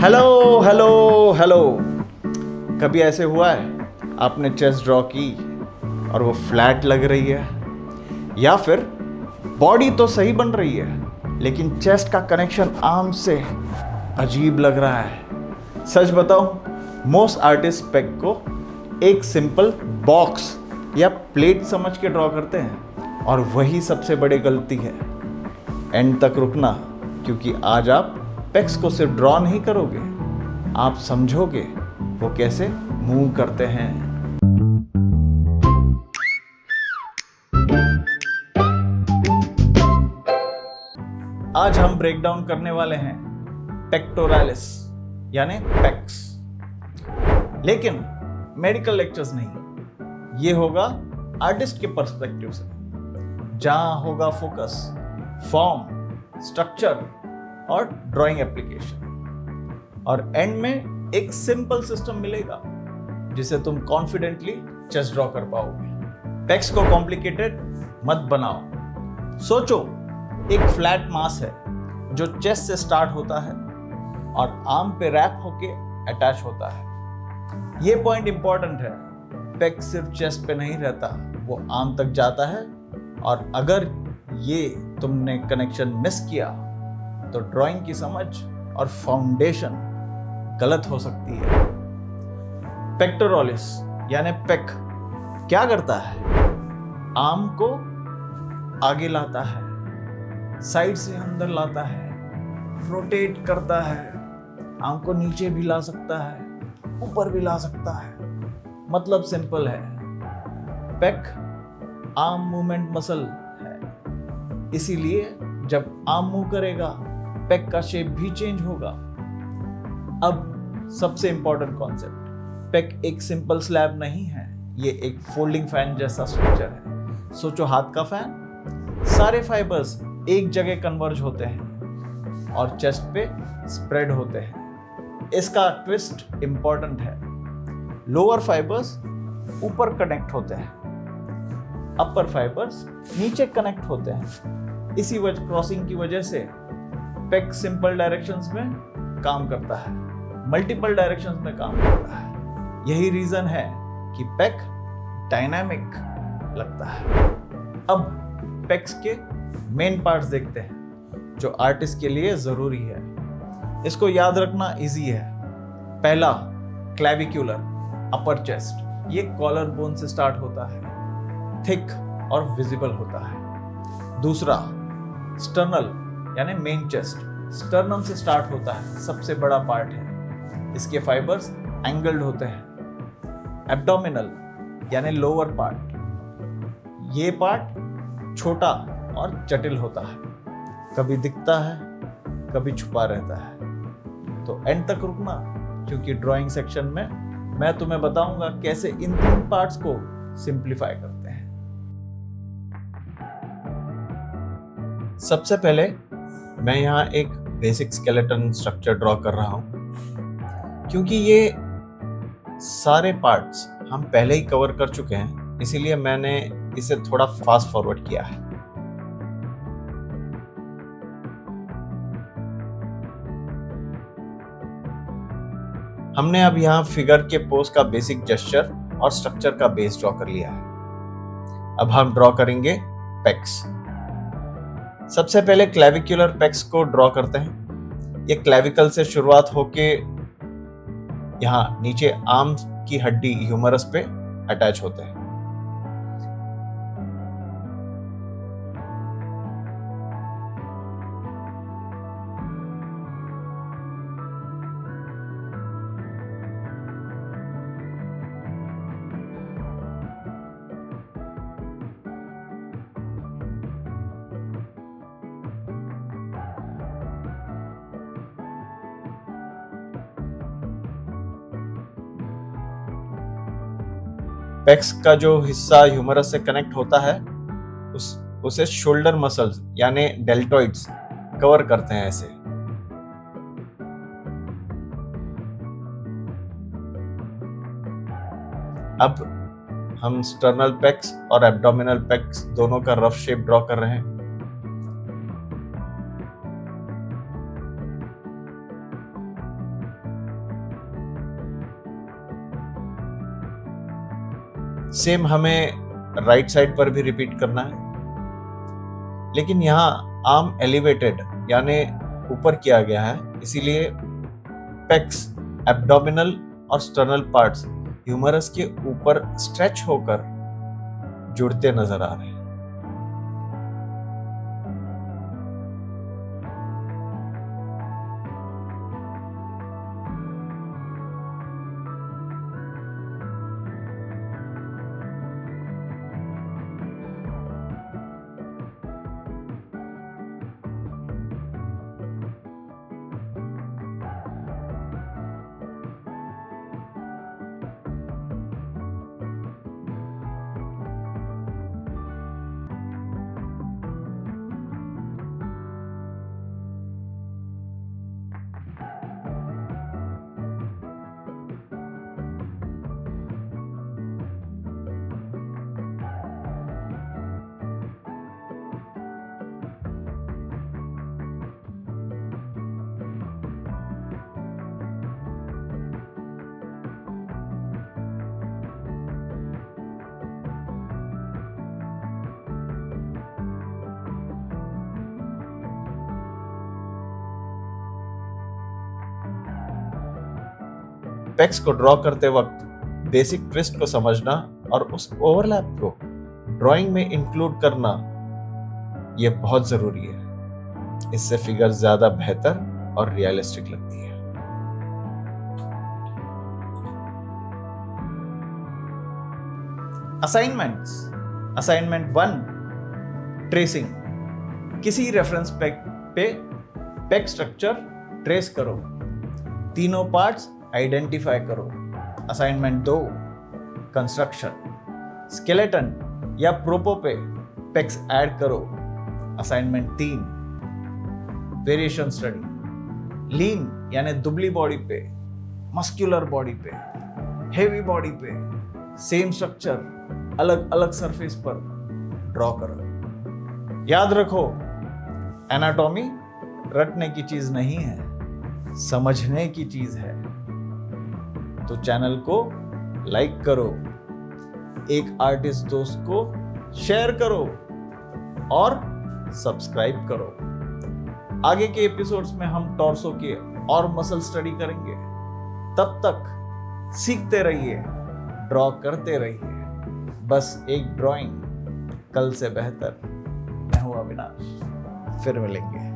Hello hello hello. कभी ऐसे हुआ है आपने चेस्ट ड्रॉ की और वो फ्लैट लग रही है, या फिर बॉडी तो सही बन रही है लेकिन चेस्ट का कनेक्शन आर्म से अजीब लग रहा है। सच बताओ, मोस्ट आर्टिस्ट पेग को एक सिंपल बॉक्स या प्लेट समझ के ड्रॉ करते हैं और वही सबसे बड़ी गलती है। एंड तक रुकना, क्योंकि आज आप पेग्स को सिर्फ ड्रॉ नहीं करोगे, आप समझोगे वो कैसे मूव करते हैं। आज हम ब्रेक डाउन करने वाले हैं पेक्टोरालिस यानी पेक्स, लेकिन मेडिकल लेक्चर्स नहीं। ये होगा आर्टिस्ट के पर्सपेक्टिव से, जहां होगा फोकस फॉर्म, स्ट्रक्चर और ड्राइंग एप्लीकेशन, और एंड में एक सिंपल सिस्टम मिलेगा जिसे तुम कॉन्फिडेंटली चेस्ट ड्रॉ कर पाओगे। पेग्स को कॉम्प्लिकेटेड मत बनाओ। सोचो, एक फ्लैट मास है जो चेस्ट से स्टार्ट होता है और आर्म पे रैप होके अटैच होता है। ये पॉइंट इंपॉर्टेंट है। पेग सिर्फ चेस्ट पे नहीं रहता, वो आर्म तक जाता है, और अगर ये तुमने कनेक्शन मिस किया तो ड्राइंग की समझ और फाउंडेशन गलत हो सकती है। पेक्टोरालिस यानी पेग क्या करता है? आर्म को आगे लाता है, साइड से अंदर लाता है, रोटेट करता है, आर्म को नीचे भी ला सकता है, ऊपर भी ला सकता है। मतलब सिंपल है, पेग आर्म मूवमेंट मसल है, इसीलिए जब आर्म मूव करेगा पेग का शेप भी चेंज होगा। अब सबसे इंपॉर्टेंट कॉन्सेप्ट, पेग एक सिंपल स्लैब नहीं है, ये एक फोल्डिंग फैन जैसा स्ट्रक्चर है। सोचो हाथ का फैन, सारे फाइबर्स एक जगह कन्वर्ज होते हैं और चेस्ट पे स्प्रेड होते हैं। इसका ट्विस्ट इंपॉर्टेंट है, लोअर फाइबर्स ऊपर कनेक्ट होते हैं, अपर फाइबर्स नीचे कनेक्ट होते हैं। इसी वजह क्रॉसिंग की वजह से पेग सिंपल डायरेक्शंस में काम करता है, मल्टीपल डायरेक्शंस में काम करता है। यही रीजन है कि पेग डायनामिक लगता है। अब पेग्स के मेन पार्ट्स देखते हैं जो आर्टिस्ट के लिए जरूरी है। इसको याद रखना इजी है। पहला, क्लैविक्यूलर अपर चेस्ट, ये कॉलर बोन से स्टार्ट होता है, थिक और विजिबल होता है। दूसरा, स्टर्नल यानी मेन चेस्ट, स्टर्नम से स्टार्ट होता है, सबसे बड़ा पार्ट है, इसके फाइबर्स एंगल्ड होते हैं। एब्डोमिनल यानी लोअर पार्ट, ये पार्ट छोटा और जटिल होता है, कभी दिखता है कभी छुपा रहता है। तो एंड तक रुकना, क्योंकि ड्राइंग सेक्शन में मैं तुम्हें बताऊंगा कैसे इन तीन पार्ट्स को सिंप्लीफाई करते हैं। सबसे पहले मैं यहाँ एक बेसिक स्केलेटन स्ट्रक्चर ड्रॉ कर रहा हूँ, क्योंकि ये सारे पार्ट्स हम पहले ही कवर कर चुके हैं, इसीलिए मैंने इसे थोड़ा फास्ट फॉरवर्ड किया है। हमने अब यहाँ फिगर के पोज का बेसिक जेस्चर और स्ट्रक्चर का बेस ड्रॉ कर लिया है। अब हम ड्रॉ करेंगे पेग्स। सबसे पहले क्लैविक्यूलर पेग्स को ड्रॉ करते हैं। ये क्लैविकल से शुरुआत होके यहाँ नीचे आर्म की हड्डी ह्यूमरस पे अटैच होते हैं। पेग्स का जो हिस्सा ह्यूमरस से कनेक्ट होता है उसे शोल्डर मसल्स यानी डेल्टॉइड्स कवर करते हैं ऐसे। अब हम स्टर्नल पेग्स और एब्डोमिनल पेग्स दोनों का रफ शेप ड्रॉ कर रहे हैं। सेम हमें राइट साइड पर भी रिपीट करना है, लेकिन यहाँ आर्म एलिवेटेड यानी ऊपर किया गया है, इसीलिए पेक्स, एब्डोमिनल और स्टर्नल पार्ट्स ह्यूमरस के ऊपर स्ट्रेच होकर जुड़ते नजर आ रहे हैं। पेक्स को ड्रॉ करते वक्त बेसिक ट्विस्ट को समझना और उस ओवरलैप को ड्राइंग में इंक्लूड करना ये बहुत जरूरी है। इससे फिगर ज्यादा बेहतर और रियलिस्टिक लगती है। असाइनमेंट्स। Assignment 1, tracing. किसी रेफरेंस पेक पे पेक स्ट्रक्चर ट्रेस करो, तीनों पार्ट्स आइडेंटिफाई करो। Assignment 2, construction. स्केलेटन या प्रोपो पे पेक्स ऐड करो। Assignment 3, variation study. लीन यानी दुबली बॉडी पे, मस्कुलर बॉडी पे, हेवी बॉडी पे सेम स्ट्रक्चर अलग अलग सरफेस पर ड्रॉ करो। याद रखो, एनाटॉमी रटने की चीज नहीं है, समझने की चीज है। तो चैनल को लाइक करो, एक आर्टिस्ट दोस्त को शेयर करो और सब्सक्राइब करो। आगे के एपिसोड्स में हम टॉर्सो के और मसल स्टडी करेंगे। तब तक सीखते रहिए, ड्रॉ करते रहिए। बस एक ड्राइंग कल से बेहतर। मैं हूं अविनाश, फिर मिलेंगे।